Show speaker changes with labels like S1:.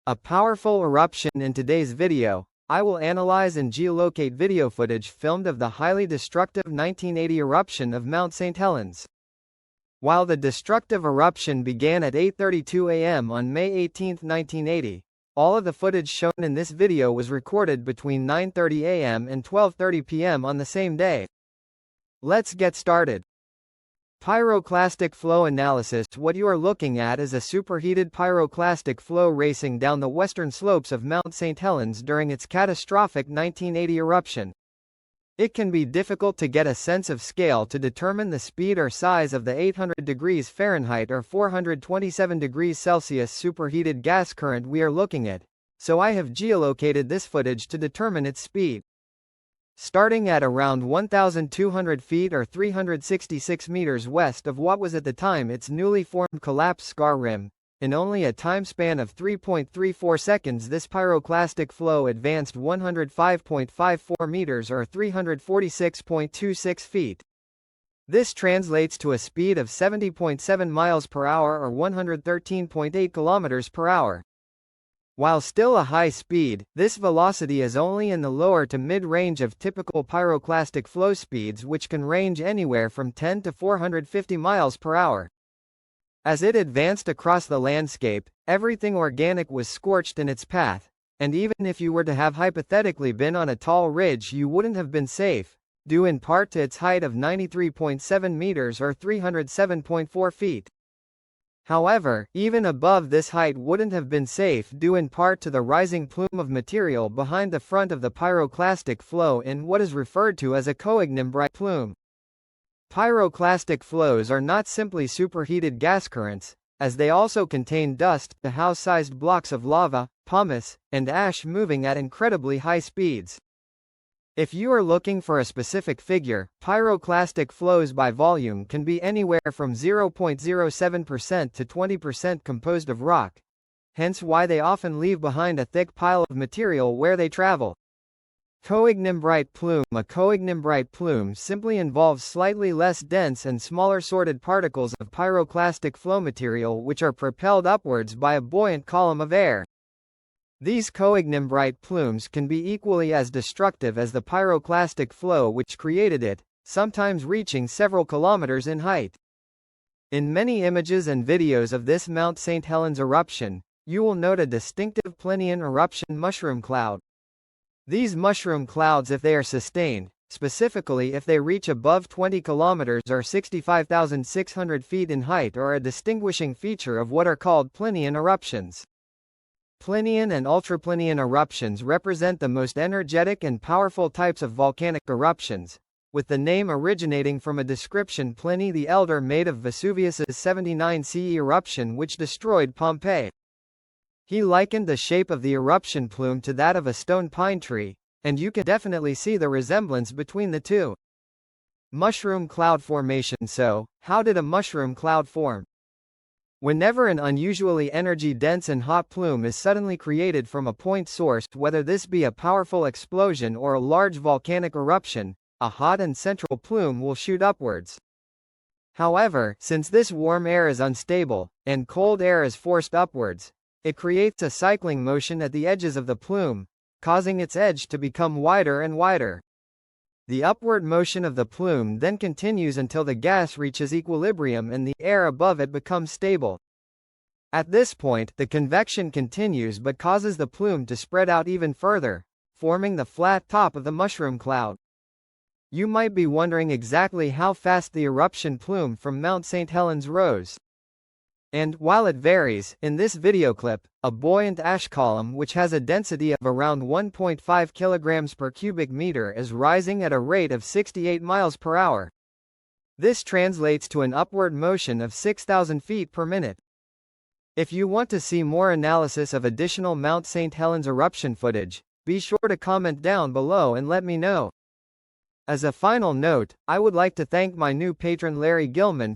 S1: A powerful eruption. In today's video, I will analyze and geolocate video footage filmed of the highly destructive 1980 eruption of Mount St. Helens. While the destructive eruption began at 8:32 a.m. on May 18, 1980, all of the footage shown in this video was recorded between 9:30 a.m. and 12:30 p.m. on the same day. Let's get started. Pyroclastic flow analysis. What you are looking at is a superheated pyroclastic flow racing down the western slopes of Mount St. Helens during its catastrophic 1980 eruption. It can be difficult to get a sense of scale to determine the speed or size of the 800 degrees Fahrenheit or 427 degrees Celsius superheated gas current we are looking at, so I have geolocated this footage to determine its speed. Starting at around 1,200 feet or 366 meters west of what was at the time its newly formed collapsed scar rim, in only a time span of 3.34 seconds this pyroclastic flow advanced 105.54 meters or 346.26 feet. This translates to a speed of 70.7 miles per hour or 113.8 kilometers per hour. While still a high speed, this velocity is only in the lower to mid-range of typical pyroclastic flow speeds, which can range anywhere from 10 to 450 miles per hour. As it advanced across the landscape, everything organic was scorched in its path, and even if you were to have hypothetically been on a tall ridge you wouldn't have been safe, due in part to its height of 93.7 meters or 307.4 feet. However, even above this height wouldn't have been safe due in part to the rising plume of material behind the front of the pyroclastic flow in what is referred to as a coignimbrite plume. Pyroclastic flows are not simply superheated gas currents, as they also contain dust, the house-sized blocks of lava, pumice, and ash moving at incredibly high speeds. If you are looking for a specific figure, pyroclastic flows by volume can be anywhere from 0.07% to 20% composed of rock, hence why they often leave behind a thick pile of material where they travel. Coignimbrite plume. A coignimbrite plume simply involves slightly less dense and smaller sorted particles of pyroclastic flow material which are propelled upwards by a buoyant column of air. These coignimbrite plumes can be equally as destructive as the pyroclastic flow which created it, sometimes reaching several kilometers in height. In many images and videos of this Mount St. Helens eruption, you will note a distinctive Plinian eruption mushroom cloud. These mushroom clouds, if they are sustained, specifically if they reach above 20 kilometers or 65,600 feet in height, are a distinguishing feature of what are called Plinian eruptions. Plinian and ultraplinian eruptions represent the most energetic and powerful types of volcanic eruptions, with the name originating from a description Pliny the Elder made of Vesuvius's 79 CE eruption which destroyed Pompeii. He likened the shape of the eruption plume to that of a stone pine tree, and you can definitely see the resemblance between the two. Mushroom cloud formation. So, how did a mushroom cloud form? Whenever an unusually energy-dense and hot plume is suddenly created from a point source, whether this be a powerful explosion or a large volcanic eruption, a hot and central plume will shoot upwards. However, since this warm air is unstable, and cold air is forced upwards, it creates a cycling motion at the edges of the plume, causing its edge to become wider and wider. The upward motion of the plume then continues until the gas reaches equilibrium and the air above it becomes stable. At this point, the convection continues but causes the plume to spread out even further, forming the flat top of the mushroom cloud. You might be wondering exactly how fast the eruption plume from Mount St. Helens rose. And, while it varies, in this video clip, a buoyant ash column which has a density of around 1.5 kilograms per cubic meter is rising at a rate of 68 miles per hour. This translates to an upward motion of 6,000 feet per minute. If you want to see more analysis of additional Mount St. Helens eruption footage, be sure to comment down below and let me know. As a final note, I would like to thank my new patron Larry Gilman for